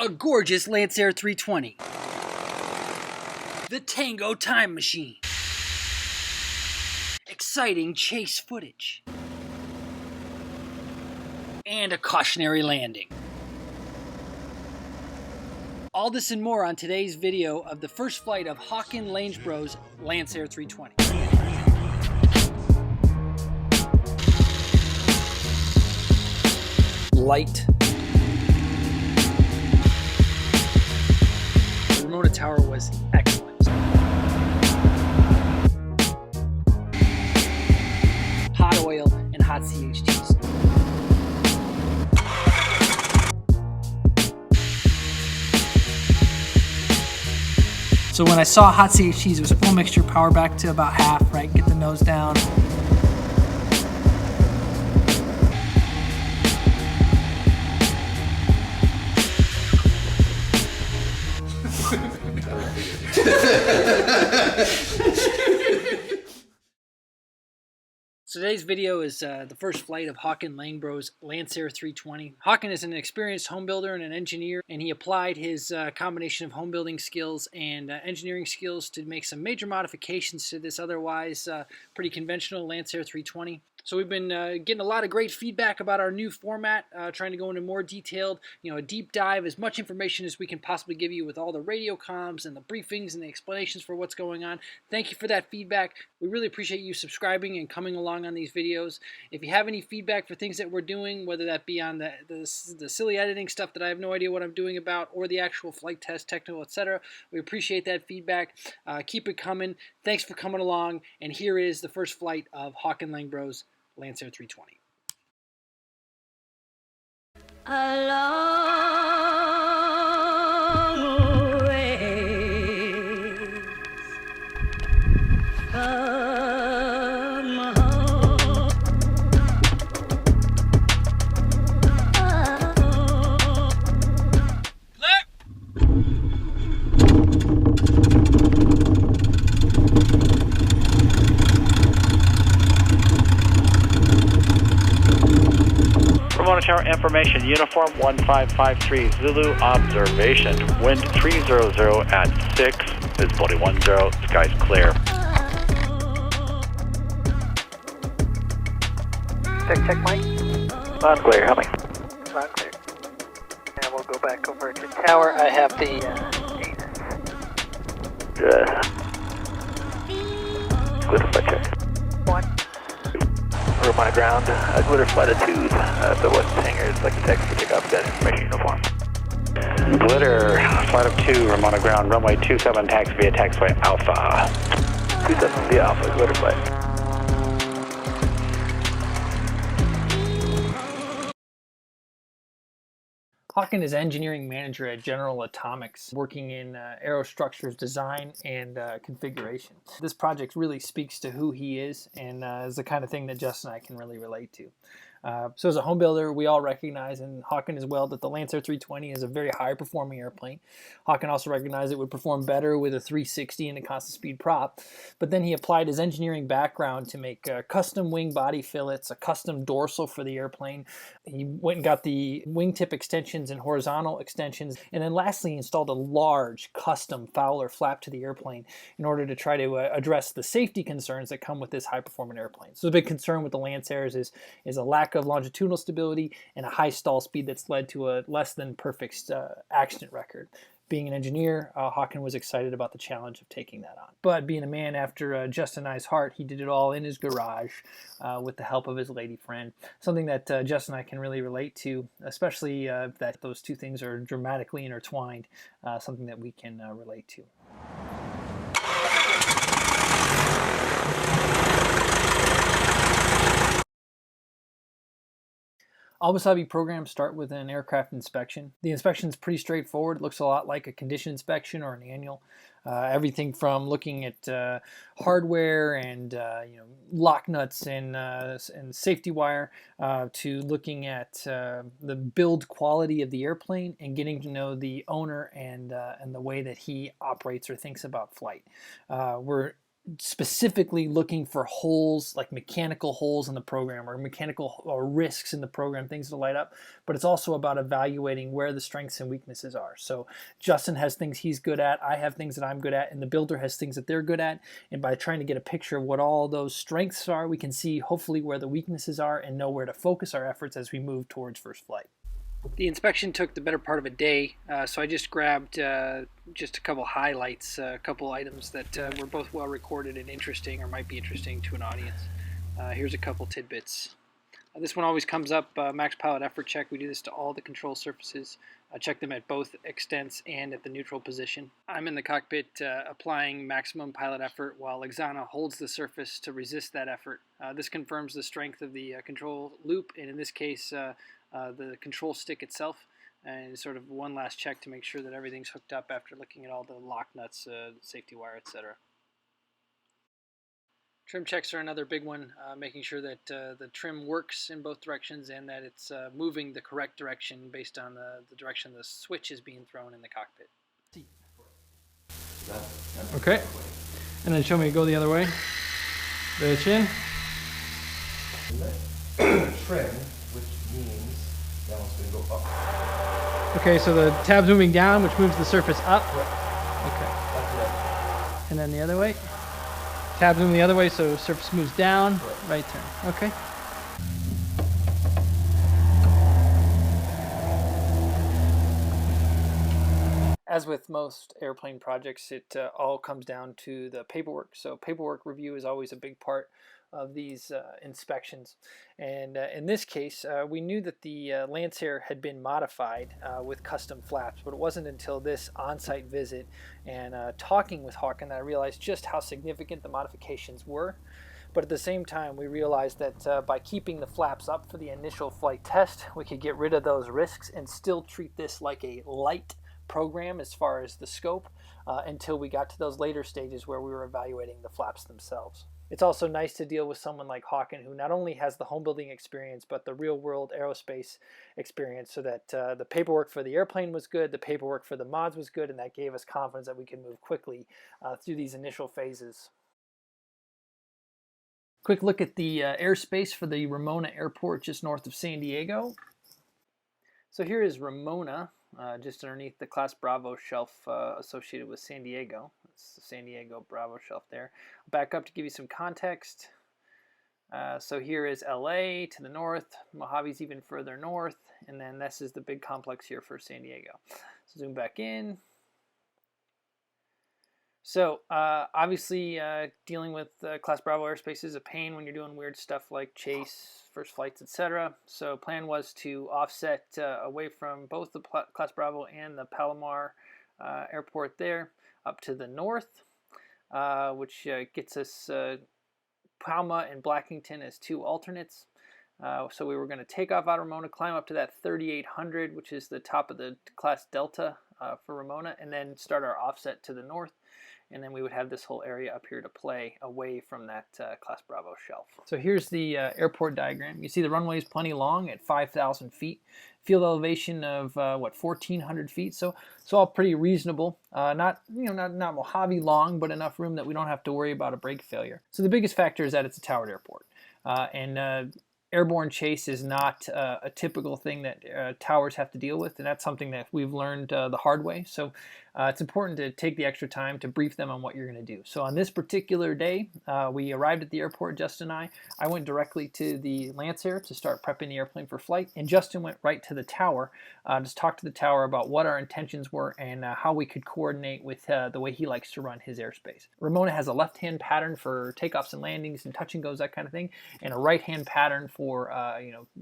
A gorgeous Lancair 320. The Tango Time Machine. Exciting chase footage. And a cautionary landing. All this and more on today's video of the first flight of Hakan Langebro's Lancair 320. Light. The Ramona Tower was excellent. Hot oil and hot CHTs. So when I saw hot CHTs, it was full mixture, power back to about half, right? Get the nose down. So today's video is the first flight of Hakan Langebro's Lancair 320. Hakan is an experienced home builder and an engineer, and he applied his combination of home building skills and engineering skills to make some major modifications to this otherwise pretty conventional Lancair 320. So we've been getting a lot of great feedback about our new format, trying to go into more detailed, a deep dive, as much information as we can possibly give you with all the radio comms and the briefings and the explanations for what's going on. Thank you for that feedback. We really appreciate you subscribing and coming along on these videos. If you have any feedback for things that we're doing, whether that be on the silly editing stuff that I have no idea what I'm doing about, or the actual flight test, technical, etc., we appreciate that feedback. Keep it coming. Thanks for coming along. And here is the first flight of Hakan Langebro's Lancair 320. A long way from home. Ramona Tower information, uniform 1553, Zulu observation, wind 300 at 6, visibility 10, skies clear. Check, Mike. Loud clear, help me. Loud clear. And we'll go back over to tower. I have the Glitter flight check. one. Room on the ground, glitter flight of 2, the west hangar is like the text for takeoff, that information uniform. Glitter, flight of 2, Ramona ground, runway 27, taxi via taxiway Alpha. 27 via Alpha, glitter flight. Hakan is engineering manager at General Atomics, working in aerostructures design and configuration. This project really speaks to who he is, and is the kind of thing that Justin and I can really relate to. So as a home builder, we all recognize, and Hakan as well, that the Lancair 320 is a very high-performing airplane. Hakan also recognized it would perform better with a 360 and a constant speed prop. But then he applied his engineering background to make custom wing body fillets, a custom dorsal for the airplane. He went and got the wingtip extensions and horizontal extensions. And then lastly, he installed a large custom Fowler flap to the airplane in order to try to address the safety concerns that come with this high-performing airplane. So the big concern with the Lancairs is a lack of longitudinal stability and a high stall speed that's led to a less than perfect accident record. Being an engineer, Hakan was excited about the challenge of taking that on. But being a man after Justin and I's heart, he did it all in his garage with the help of his lady friend. Something that Justin and I can really relate to, especially that those two things are dramatically intertwined, something that we can relate to. All Wasabi programs start with an aircraft inspection. The inspection is pretty straightforward. It looks a lot like a condition inspection or an annual. Everything from looking at hardware and lock nuts and safety wire to looking at the build quality of the airplane and getting to know the owner and the way that he operates or thinks about flight. We're specifically looking for holes, like mechanical holes in the program or mechanical or risks in the program, things to light up, but it's also about evaluating where the strengths and weaknesses are. So Justin has things he's good at, I have things that I'm good at, and the builder has things that they're good at. And by trying to get a picture of what all those strengths are, we can see hopefully where the weaknesses are and know where to focus our efforts as we move towards first flight. The inspection took the better part of a day, so I just grabbed just a couple highlights, a couple items that were both well recorded and interesting, or might be interesting to an audience. Here's a couple tidbits. This one always comes up, max pilot effort check. We do this to all the control surfaces. Check them at both extents and at the neutral position. I'm in the cockpit applying maximum pilot effort while Exana holds the surface to resist that effort. This confirms the strength of the control loop, and in this case, the control stick itself, and sort of one last check to make sure that everything's hooked up after looking at all the lock nuts, safety wire, etc. Trim checks are another big one, making sure that the trim works in both directions and that it's moving the correct direction based on the direction the switch is being thrown in the cockpit. Okay, and then show me go the other way. The chin. Trim, which means that one's going to go up. Okay, so the tab's moving down, which moves the surface up. Correct. Okay. That's right. And then the other way. Tab's moving the other way, so surface moves down. Correct. Right turn. Okay. As with most airplane projects, it all comes down to the paperwork. So paperwork review is always a big part of these inspections. And in this case, we knew that the Lancair had been modified with custom flaps, but it wasn't until this on-site visit and talking with Hakan that I realized just how significant the modifications were. But at the same time, we realized that by keeping the flaps up for the initial flight test, we could get rid of those risks and still treat this like a light program as far as the scope until we got to those later stages where we were evaluating the flaps themselves. It's also nice to deal with someone like Hakan, who not only has the home building experience, but the real world aerospace experience, so that the paperwork for the airplane was good, the paperwork for the mods was good, and that gave us confidence that we could move quickly through these initial phases. Quick look at the airspace for the Ramona Airport just north of San Diego. So here is Ramona, just underneath the Class Bravo shelf associated with San Diego. It's the San Diego Bravo shelf there. I'll back up to give you some context. So here is LA to the north, Mojave's even further north, and then this is the big complex here for San Diego. So zoom back in. So obviously dealing with Class Bravo airspace is a pain when you're doing weird stuff like chase, first flights, etc. So plan was to offset away from both the Class Bravo and the Palomar airport there up to the north, which gets us Palma and Blackington as two alternates. So we were going to take off out of Ramona, climb up to that 3,800, which is the top of the Class Delta for Ramona, and then start our offset to the north. And then we would have this whole area up here to play away from that Class Bravo shelf. So here's the airport diagram. You see the runway is plenty long at 5,000 feet. Field elevation of 1,400 feet. So all pretty reasonable. Not Mojave long, but enough room that we don't have to worry about a brake failure. So the biggest factor is that it's a towered airport, and airborne chase is not a typical thing that towers have to deal with, and that's something that we've learned the hard way. So it's important to take the extra time to brief them on what you're going to do. So on this particular day, we arrived at the airport, Justin and I went directly to the Lancair to start prepping the airplane for flight, and Justin went right to the tower to talk to the tower about what our intentions were and how we could coordinate with the way he likes to run his airspace. Ramona has a left-hand pattern for takeoffs and landings and touch and goes, that kind of thing, and a right-hand pattern for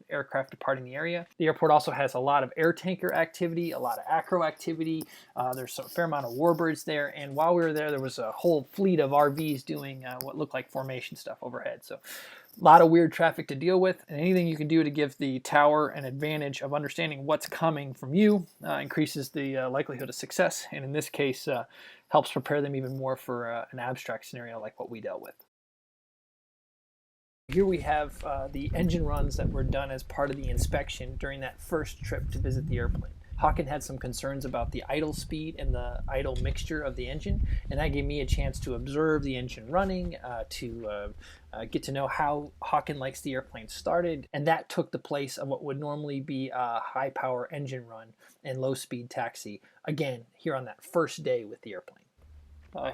aircraft departing the area. The airport also has a lot of air tanker activity, a lot of acro activity. There's a fair amount of warbirds there, and while we were there was a whole fleet of RVs doing what looked like formation stuff overhead. So a lot of weird traffic to deal with, and anything you can do to give the tower an advantage of understanding what's coming from you increases the likelihood of success, and in this case helps prepare them even more for an abstract scenario like what we dealt with. Here we have the engine runs that were done as part of the inspection during that first trip to visit the airplane. Hakan had some concerns about the idle speed and the idle mixture of the engine, and that gave me a chance to observe the engine running, to get to know how Hakan likes the airplane started, and that took the place of what would normally be a high power engine run and low speed taxi, again, here on that first day with the airplane.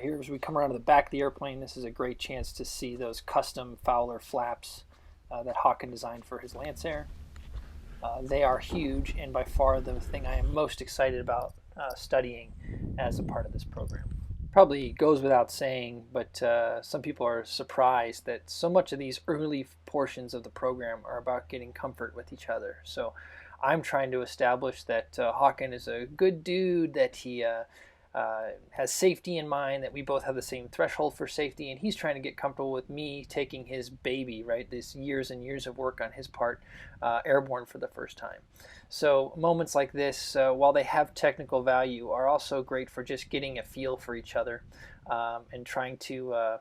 Here as we come around to the back of the airplane, this is a great chance to see those custom Fowler flaps that Hakan designed for his Lancair. They are huge and by far the thing I am most excited about studying as a part of this program. Probably goes without saying, but some people are surprised that so much of these early portions of the program are about getting comfort with each other. So I'm trying to establish that Hakan is a good dude, that he has safety in mind, that we both have the same threshold for safety, and he's trying to get comfortable with me taking his baby, right, this years and years of work on his part, airborne for the first time. So moments like this, while they have technical value, are also great for just getting a feel for each other and trying to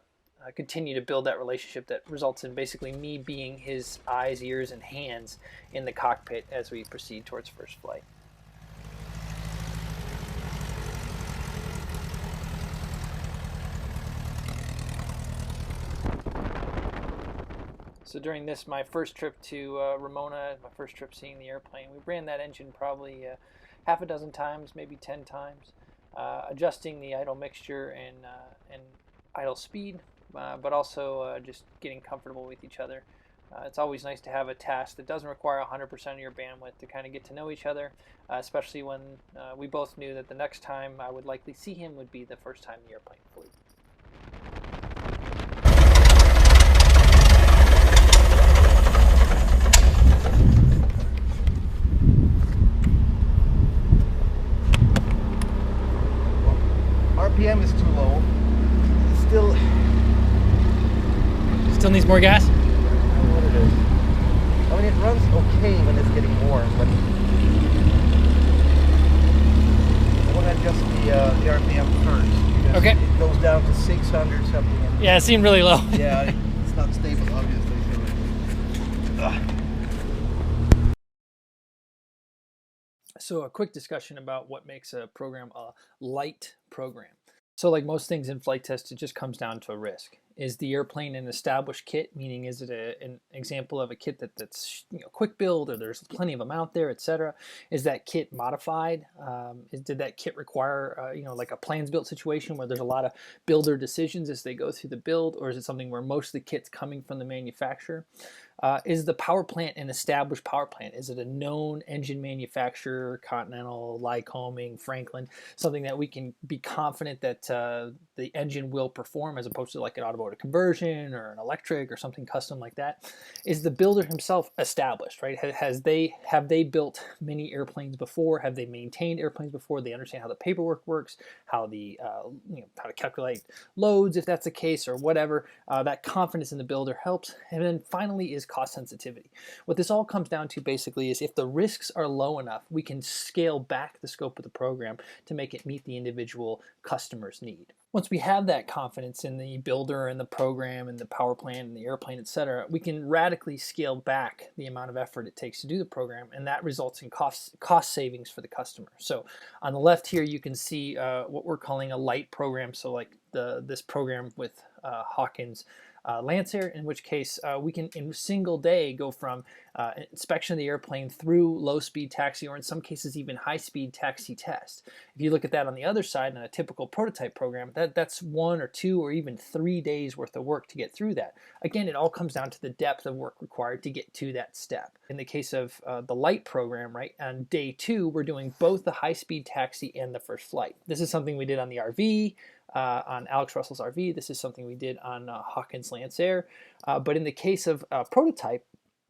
continue to build that relationship that results in basically me being his eyes, ears, and hands in the cockpit as we proceed towards first flight. So during this, my first trip to Ramona, my first trip seeing the airplane, we ran that engine probably half a dozen times, maybe 10 times, adjusting the idle mixture and idle speed, but also just getting comfortable with each other. It's always nice to have a task that doesn't require 100% of your bandwidth to kind of get to know each other, especially when we both knew that the next time I would likely see him would be the first time the airplane flew. RPM is too low. Still needs more gas? I don't know what it is. I mean, it runs okay when it's getting warm, but I want to adjust the RPM first. Because okay. It goes down to 600 something. And yeah, it seemed really low. yeah, it's not stable, obviously. So a quick discussion about what makes a program a light program. So like most things in flight test, it just comes down to a risk. Is the airplane an established kit, meaning is it an example of a kit that's quick build, or there's plenty of them out there, etc.? Is that kit modified? Did that kit require like a plans built situation where there's a lot of builder decisions as they go through the build, or is it something where most of the kit's coming from the manufacturer? Is the power plant an established power plant? Is it a known engine manufacturer, Continental, Lycoming, Franklin, something that we can be confident that the engine will perform, as opposed to like an automotive conversion or an electric or something custom like that? Is the builder himself established, right? Have they built many airplanes before? Have they maintained airplanes before? They understand how the paperwork works, how the how to calculate loads if that's the case, or whatever. That confidence in the builder helps. And then finally is cost sensitivity. What this all comes down to basically is if the risks are low enough, we can scale back the scope of the program to make it meet the individual customer's need. Once we have that confidence in the builder and the program and the power plant and the airplane, etc., we can radically scale back the amount of effort it takes to do the program, and that results in cost savings for the customer. So on the left here, you can see what we're calling a light program. So like this program with Hakan's Lancair, in which case we can in a single day go from inspection of the airplane through low-speed taxi, or in some cases even high-speed taxi test. If you look at that on the other side in a typical prototype program, that's 1 or 2 or even 3 days worth of work to get through that. Again, it all comes down to the depth of work required to get to that step. In the case of the light program, right, on day 2, we're doing both the high-speed taxi and the first flight. This is something we did on the RV, on Alex Russell's RV. This is something we did on Hakan's Lancair. But in the case of prototype,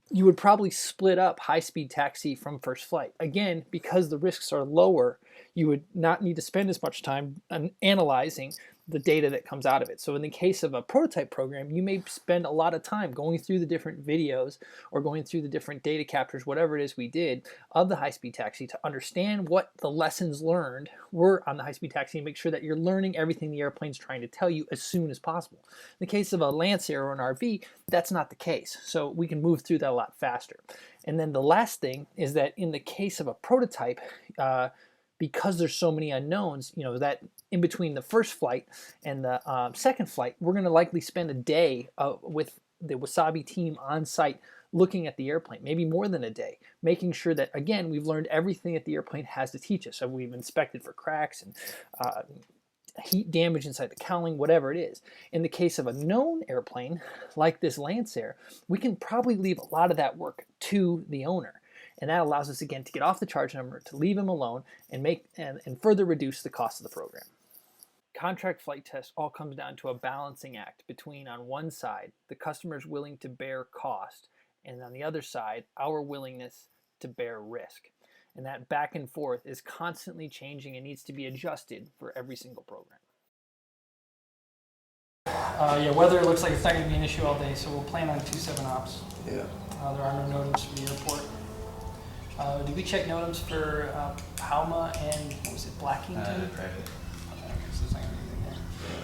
you would probably split up high-speed taxi from first flight. Again, because the risks are lower, you would not need to spend as much time on analyzing the data that comes out of it. So in the case of a prototype program, you may spend a lot of time going through the different videos or going through the different data captures, whatever it is we did, of the high-speed taxi to understand what the lessons learned were on the high-speed taxi and make sure that you're learning everything the airplane's trying to tell you as soon as possible. In the case of a Lancair or an RV, that's not the case. So we can move through that a lot faster. And then the last thing is that in the case of a prototype, because there's so many unknowns, that in between the first flight and the second flight, we're going to likely spend a day with the Wasabi team on site looking at the airplane, maybe more than a day, making sure that, again, we've learned everything that the airplane has to teach us. So we've inspected for cracks and heat damage inside the cowling, whatever it is. In the case of a known airplane like this Lancair, we can probably leave a lot of that work to the owner. And that allows us, again, to get off the charge number, to leave him alone, and further reduce the cost of the program. Contract flight test all comes down to a balancing act between, on one side, the customer's willing to bear cost, and on the other side, our willingness to bear risk. And that back and forth is constantly changing and needs to be adjusted for every single program. Weather looks like it's not going to be an issue all day, so we'll plan on 27 ops. Yeah. There are no NOTAMs for the airport. Did we check NOTAMs for Palma and, what was it, Blackington? Private. Okay, so there's not going to be anything there.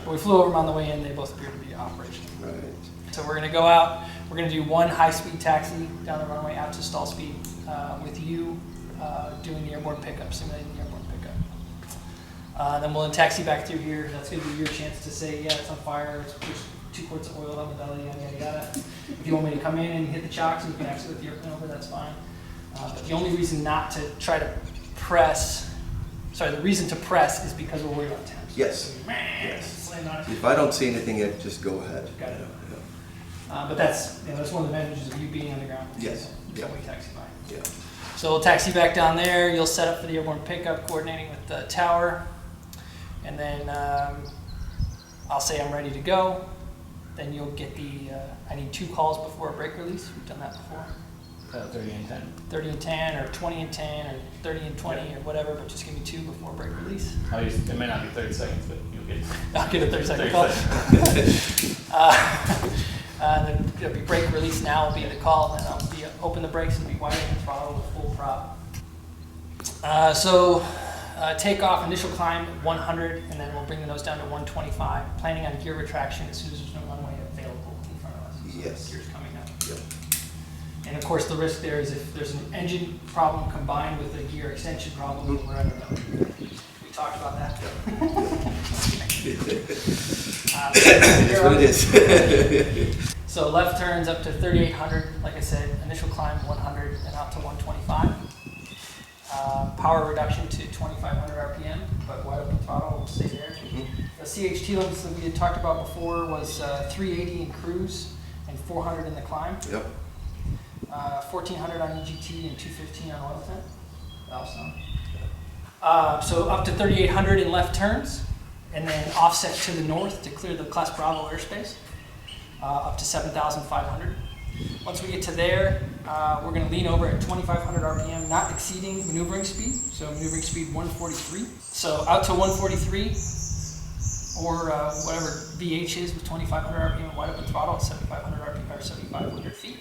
But we flew over them on the way in. They both appear to be operational. Right. So we're going to go out. We're going to do one high-speed taxi down the runway out to stall speed with you doing the airborne pickup, simulating the airborne pickup. Then we'll taxi back through here. That's going to be your chance to say, yeah, it's on fire. There's 2 quarts of oil on the belly, yada, yada, yada. If you want me to come in and hit the chocks and you can actually lift the airplane over, that's fine. But the only reason not to try to press, the reason to press is because we're worried about temps. Yes. So, Yes. slam on it. If I don't see anything yet, just go ahead. Got it. Yeah. But that's one of the advantages of you being underground. Yes. Yeah. Yeah. We taxi by. Yeah. So we'll taxi back down there. You'll set up for the airborne pickup, coordinating with the tower. And then I'll say I'm ready to go. Then you'll get I need 2 calls before a brake release. We've done that before. 30 and 10. 30 and 10, or 20 and 10, or 30 and 20, or whatever, but just give me 2 before brake release. It may not be 30 seconds, but you'll get I'll get a 30-second 30 call. seconds. Then it'll be brake release now will be the call, and I'll open the brakes and be wide open throttle with full prop. Takeoff, initial climb 100, and then we'll bring the nose down to 125, planning on gear retraction as soon as there's no runway available in front of us. So Yes. gear's coming up. Yep. And of course, the risk there is if there's an engine problem combined with a gear extension problem, we're under know. We talked about that. That's what it is. So left turns up to 3,800, like I said, initial climb 100 and out to 125. Power reduction to 2,500 RPM, but wide open throttle will stay there. The CHT limits that we had talked about before was 380 in cruise and 400 in the climb. Yep. 1,400 on EGT and 215 on oil temp. So up to 3,800 in left turns, and then offset to the north to clear the Class Bravo airspace, up to 7,500. Once we get to there, we're going to lean over at 2,500 RPM, not exceeding maneuvering speed. So maneuvering speed 143. So out to 143, or whatever VH is with 2,500 RPM wide open throttle at 7,500 RPM or 7,500 feet.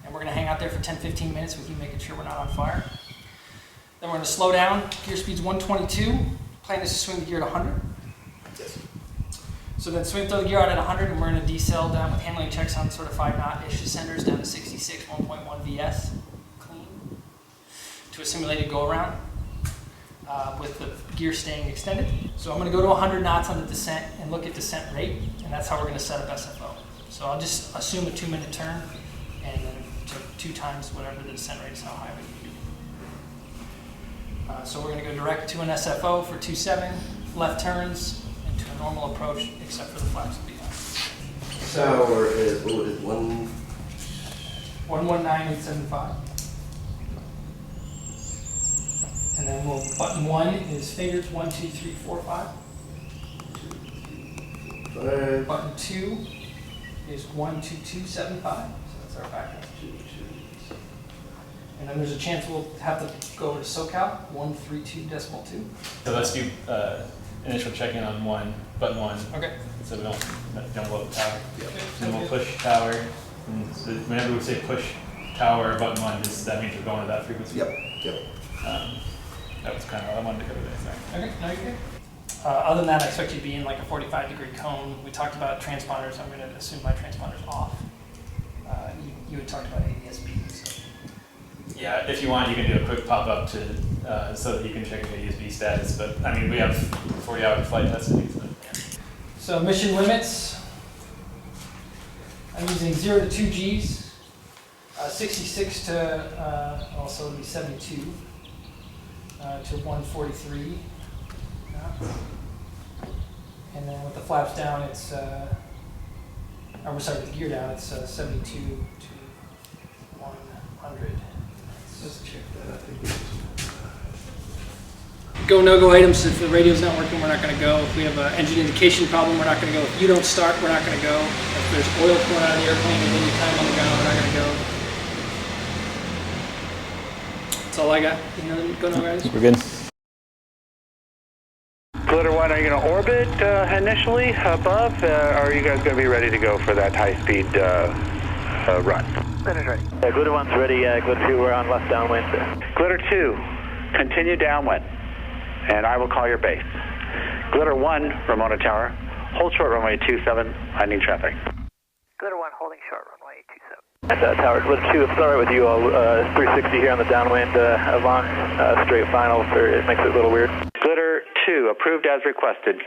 And we're going to hang out there for 10-15 minutes with you making sure we're not on fire. Then we're going to slow down. Gear speed's 122. Plan is to swing the gear to 100. Yes. So then throw the gear out at 100, and we're going to decel down with handling checks on sort of 5-knot-ish descenders down to 66, 1.1 VS, clean, to a simulated go-around with the gear staying extended. So I'm going to go to 100 knots on the descent and look at descent rate, and that's how we're going to set up SFO. So I'll just assume a 2-minute turn, and then 2 times whatever the descent rate is, how high we can do. So we're going to go direct to an SFO for 27, left turns, into a normal approach, except for the flaps will be on. Tower is, what is 1? 119.875. And then button 1 is fingers 1, 2, 3, 4, 5. 5. Button 2 is 1, 2, 2, 7, 5. So that's our backup. And then there's a chance we'll have to go over to SoCal, 132.2. So let's do initial check-in on button 1. Okay. So we don't blow up the tower. Yep. Then we'll push tower. And so whenever we say push tower button 1, that means we're going to that frequency. Yep. Yep. That was kind of all I wanted to cover there. Sorry. Okay, no, you're good. Other than that, I expect you to be in like a 45-degree cone. We talked about transponders. I'm going to assume my transponder's off. You had talked about ADS-B. So Yeah, if you want, you can do a quick pop-up to so that you can check your USB status. But I mean, we have 40-hour flight testing. So, yeah. So mission limits. I'm using 0 to 2 Gs, 66 to also it'll be 72 to 143 knots. And then with the flaps down, it's I'm sorry, with the gear down, it's 72 to 100. Let's check that. I think Go, no-go items. If the radio's not working, we're not going to go. If we have an engine indication problem, we're not going to go. If you don't start, we're not going to go. If there's oil pouring out of the airplane at any time on the ground, we're not going to go. That's all I got. Any other go-no guys? We're good. Glitter 1, are you going to orbit initially above, or are you guys going to be ready to go for that high-speed run? Glitter ready. Glitter 1's ready. Glitter 2, we're on left downwind. Glitter 2, continue downwind, and I will call your base. Glitter 1, Ramona Tower, hold short runway 27, I need traffic. Glitter 1 holding short runway 27. Tower, Glitter 2, if it's alright with you, I'll 360 here on the downwind, Avant, straight final, it makes it a little weird. Glitter 2, approved as requested.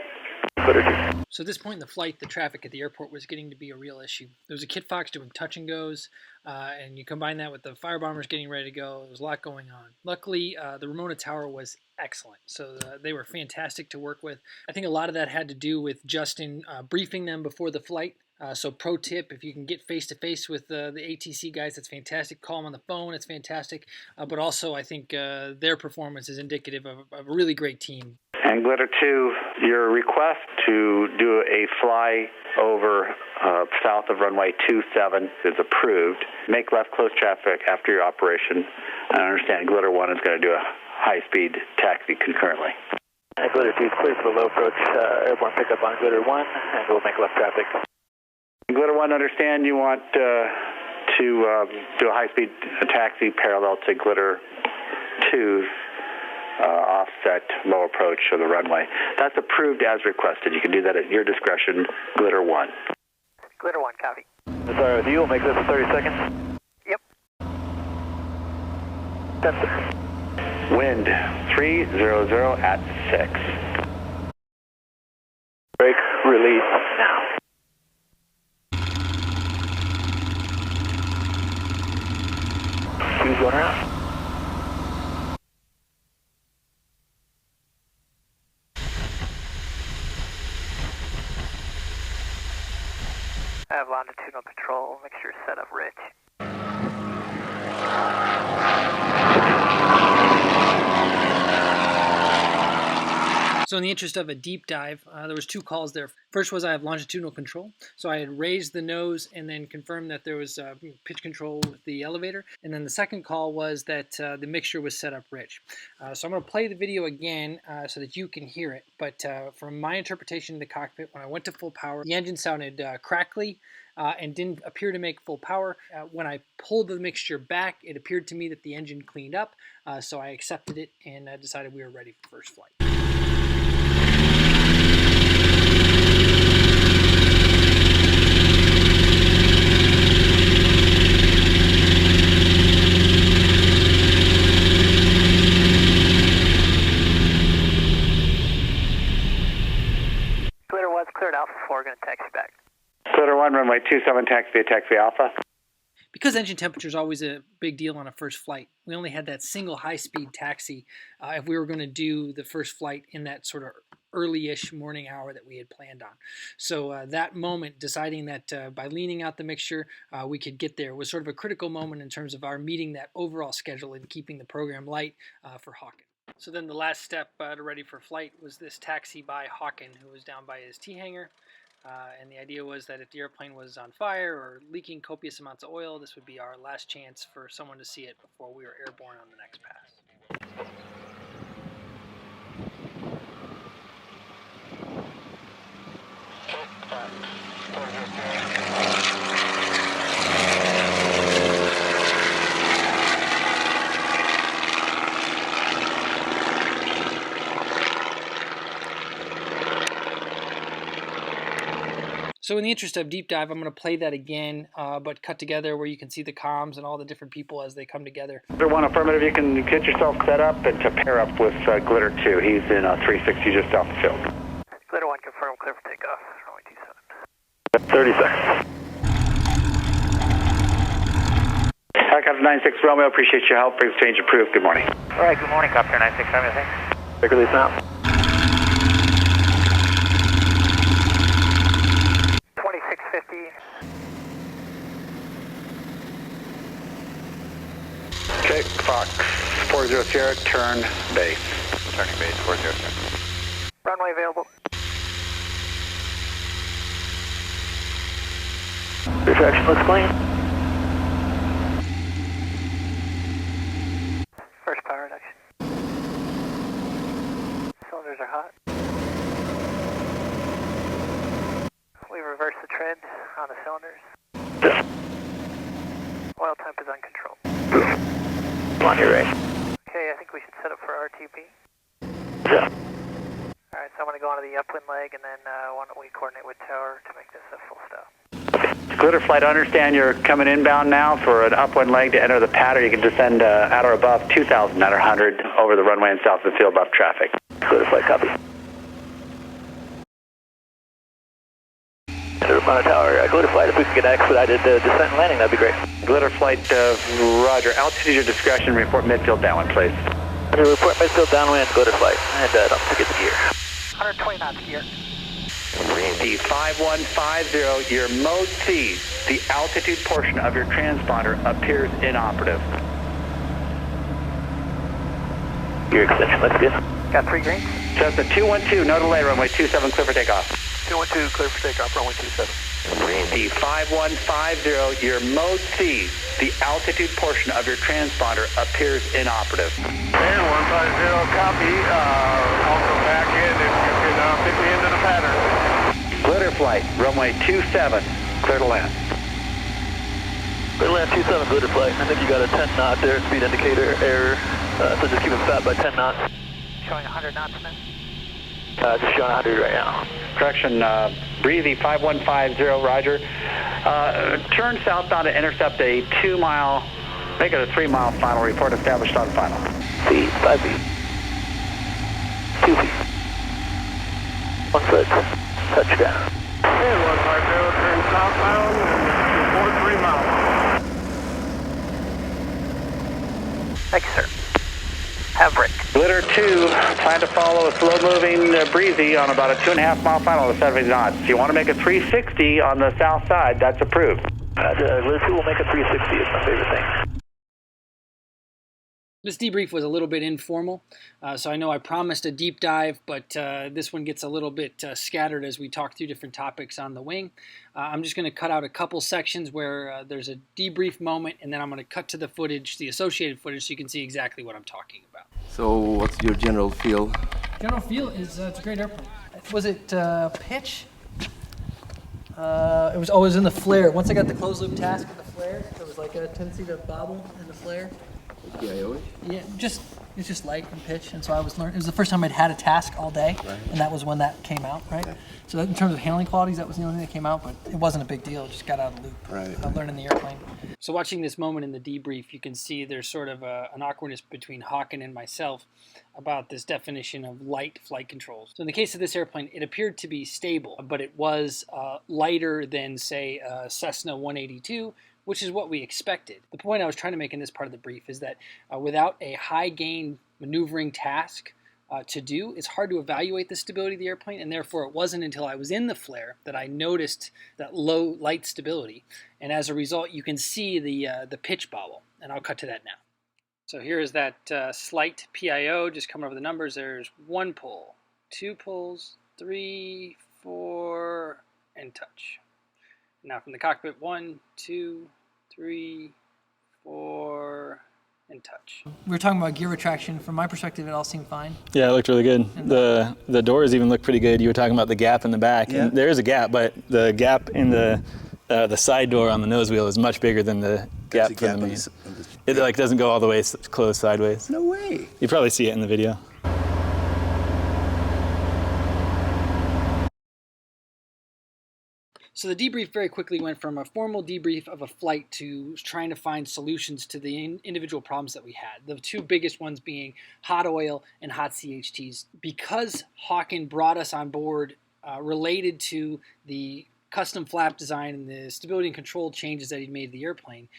Glitter 2. So at this point in the flight, the traffic at the airport was getting to be a real issue. There was a Kit Fox doing touch and goes, and you combine that with the firebombers getting ready to go. There was a lot going on. Luckily, the Ramona Tower was excellent, so they were fantastic to work with. I think a lot of that had to do with Justin briefing them before the flight. So pro tip, if you can get face-to-face with the ATC guys, that's fantastic. Call them on the phone, it's fantastic. But also, I think their performance is indicative of a really great team. And Glitter 2, your request to do a fly over south of runway 27 is approved. Make left close traffic after your operation. I understand Glitter 1 is going to do a high-speed taxi concurrently. Glitter 2 is clear for the low approach, airborne pickup on Glitter 1, and we'll make left traffic. Glitter 1, understand you want to do a high-speed taxi parallel to Glitter 2's offset low approach of the runway. That's approved as requested. You can do that at your discretion, Glitter 1. Glitter 1, copy. That's all right with you, we'll make this 30 seconds. Yep. 10 seconds. Wind 300 at 6. Brake, release, now. Two's going around. I have longitudinal control, mixture set up rich. So in the interest of a deep dive, there was 2 calls there. First was I have longitudinal control. So I had raised the nose and then confirmed that there was pitch control with the elevator. And then the second call was that the mixture was set up rich. So I'm going to play the video again so that you can hear it. But from my interpretation of the cockpit, when I went to full power, the engine sounded crackly and didn't appear to make full power. When I pulled the mixture back, it appeared to me that the engine cleaned up. So I accepted it and decided we were ready for first flight. Glitter 1's cleared Alpha 4, going to taxi back. Glitter 1, runway 27, taxi Alpha. Because engine temperature is always a big deal on a first flight, we only had that single high-speed taxi if we were going to do the first flight in that sort of early-ish morning hour that we had planned on. So that moment, deciding that by leaning out the mixture, we could get there, was sort of a critical moment in terms of our meeting that overall schedule and keeping the program light for Hakan. So then the last step to ready for flight was this taxi by Hakan, who was down by his T-hangar. And the idea was that if the airplane was on fire or leaking copious amounts of oil, this would be our last chance for someone to see it before we were airborne on the next pass. So in the interest of deep dive, I'm going to play that again, but cut together where you can see the comms and all the different people as they come together. Glitter 1 affirmative, you can get yourself set up and to pair up with Glitter 2. He's in 360 just off the field. Glitter 1 confirm, clear for takeoff. Runway 27. 30 seconds. Helicopter 96 Romeo, appreciate your help. Bring exchange approved. Good morning. All right, good morning, Copter 96 Romeo, thanks. Big release now. 2650. Okay, Fox 40 Sierra, turn base. Turning base 40 Sierra. Runway available. Retraction looks clean. First power reduction. Cylinders are hot. We reverse the trend on the cylinders. Oil temp is uncontrolled. On your right. Okay, I think we should set up for RTB. Yeah. Alright, so I'm going to go onto the upwind leg and then why don't we coordinate with tower to make this a full stop. Glitter flight, I understand you're coming inbound now for an upwind leg to enter the pad, or you can descend at or above 2,900 over the runway and south of the field above traffic. Glitter flight, copy. Ramona Tower, Glitter flight, if we could get expedited descent and landing, that'd be great. Glitter flight, roger. Altitude your discretion, report midfield downwind, please. Report midfield downwind, Glitter flight, and don't forget the gear. 120 knots gear. The 5150, your mode C, the altitude portion of your transponder appears inoperative. Gear extension, let's get. Got 3 greens. Cessna 212, no delay, runway 27, clear for takeoff. 212, clear for takeoff, runway 27. The 5150, your mode C, the altitude portion of your transponder appears inoperative. And 150, copy. Also back in if you can fit me into the pattern. Glitter flight, runway 27, clear to land. Clear to land 27, Glitter flight. I think you got a 10 knot airspeed indicator error, so just keep it fat by 10 knots. Showing 100 knots now? Just showing 100 right now. Correction, Breezy 5150, roger. Turn southbound to intercept a 2-mile, make it a 3-mile final, report established on final. Feet, 5 feet. 2 feet. 1 foot. Touchdown. And 150, turn southbound and report 3 miles. Thank you, sir. Have break. Glitter 2, plan to follow a slow-moving Breezy on about a 2.5-mile final at 70 knots. If you want to make a 360 on the south side, that's approved. Glitter 2 will make a 360. It's my favorite thing. This debrief was a little bit informal, so I know I promised a deep dive, but this one gets a little bit scattered as we talk through different topics on the wing. I'm just going to cut out a couple sections where there's a debrief moment, and then I'm going to cut to the footage, the associated footage, so you can see exactly what I'm talking about. So what's your general feel? General feel is it's a great airplane. Was it pitch? It was in the flare. Once I got the closed loop task in the flare, there was like a tendency to bobble in the flare. PIO? Yeah, it's just light and pitch, and so I was learning. It was the first time I'd had a task all day, and that was when that came out, right? Okay. So in terms of handling qualities, that was the only thing that came out, but it wasn't a big deal. It just got out of the loop. Right. Learning the airplane. So watching this moment in the debrief, you can see there's sort of an awkwardness between Hakan and myself about this definition of light flight controls. So in the case of this airplane, it appeared to be stable, but it was lighter than, say, Cessna 182, which is what we expected. The point I was trying to make in this part of the brief is that without a high-gain maneuvering task to do, it's hard to evaluate the stability of the airplane, and therefore it wasn't until I was in the flare that I noticed that low light stability, and as a result you can see the pitch bobble, and I'll cut to that now. So here is that slight PIO, just coming over the numbers. There's 1 pull, 2 pulls, 3, 4, and touch. Now from the cockpit, 1, 2, 3, 4, and touch. We were talking about gear retraction. From my perspective, it all seemed fine. Yeah, it looked really good. The doors even looked pretty good. You were talking about the gap in the back. Yeah. And there is a gap, but the gap in the side door on the nose wheel is much bigger than the gap for the main. It like doesn't go all the way closed sideways. No way. You probably see it in the video. So the debrief very quickly went from a formal debrief of a flight to trying to find solutions to the individual problems that we had. The two biggest ones being hot oil and hot CHTs. Because Hakan brought us on board related to the custom flap design and the stability and control changes that he'd made to the airplane,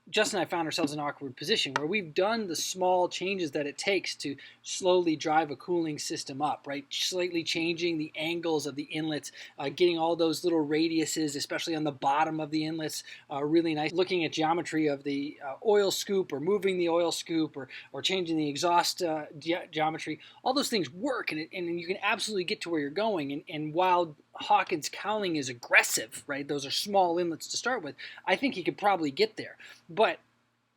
Justin and I found ourselves in an awkward position where we've done the small changes that it takes to slowly drive a cooling system up, right? Slightly changing the angles of the inlets, getting all those little radiuses, especially on the bottom of the inlets, really nice. Looking at geometry of the oil scoop, or moving the oil scoop, or changing the exhaust geometry. All those things work, and you can absolutely get to where you're going. And while Hakan's cowling is aggressive, right? Those are small inlets to start with. I think he could probably get there. But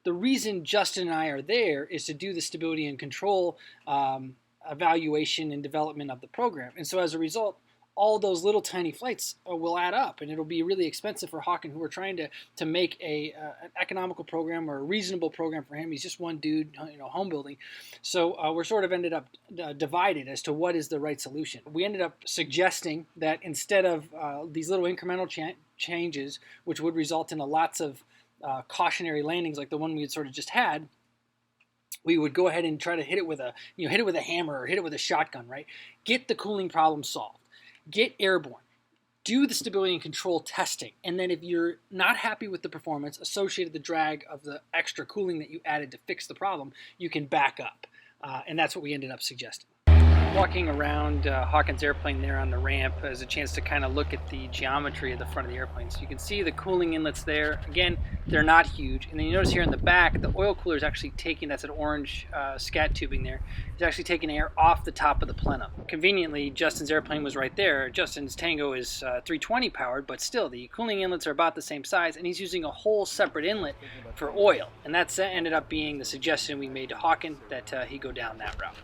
the reason Justin and I are there is to do the stability and control evaluation and development of the program. And so as a result, all those little tiny flights will add up, and it'll be really expensive for Hakan, who are trying to make an economical program or a reasonable program for him. He's just one dude, home building. So we're sort of ended up divided as to what is the right solution. We ended up suggesting that instead of these little incremental changes, which would result in lots of cautionary landings like the one we had sort of just had, we would go ahead and try to hit it with a hammer or hit it with a shotgun, right? Get the cooling problem solved. Get airborne, do the stability and control testing, and then if you're not happy with the performance associated with the drag of the extra cooling that you added to fix the problem, you can back up. And that's what we ended up suggesting. Walking around Hakan's airplane there on the ramp as a chance to kind of look at the geometry of the front of the airplane. So you can see the cooling inlets there. Again, they're not huge. And then you notice here in the back, the oil cooler is actually taking, that's an orange scat tubing there, it's actually taking air off the top of the plenum. Conveniently, Justin's airplane was right there. Justin's Tango is 320 powered, but still the cooling inlets are about the same size, and he's using a whole separate inlet for oil. And that's ended up being the suggestion we made to Hakan that he go down that route.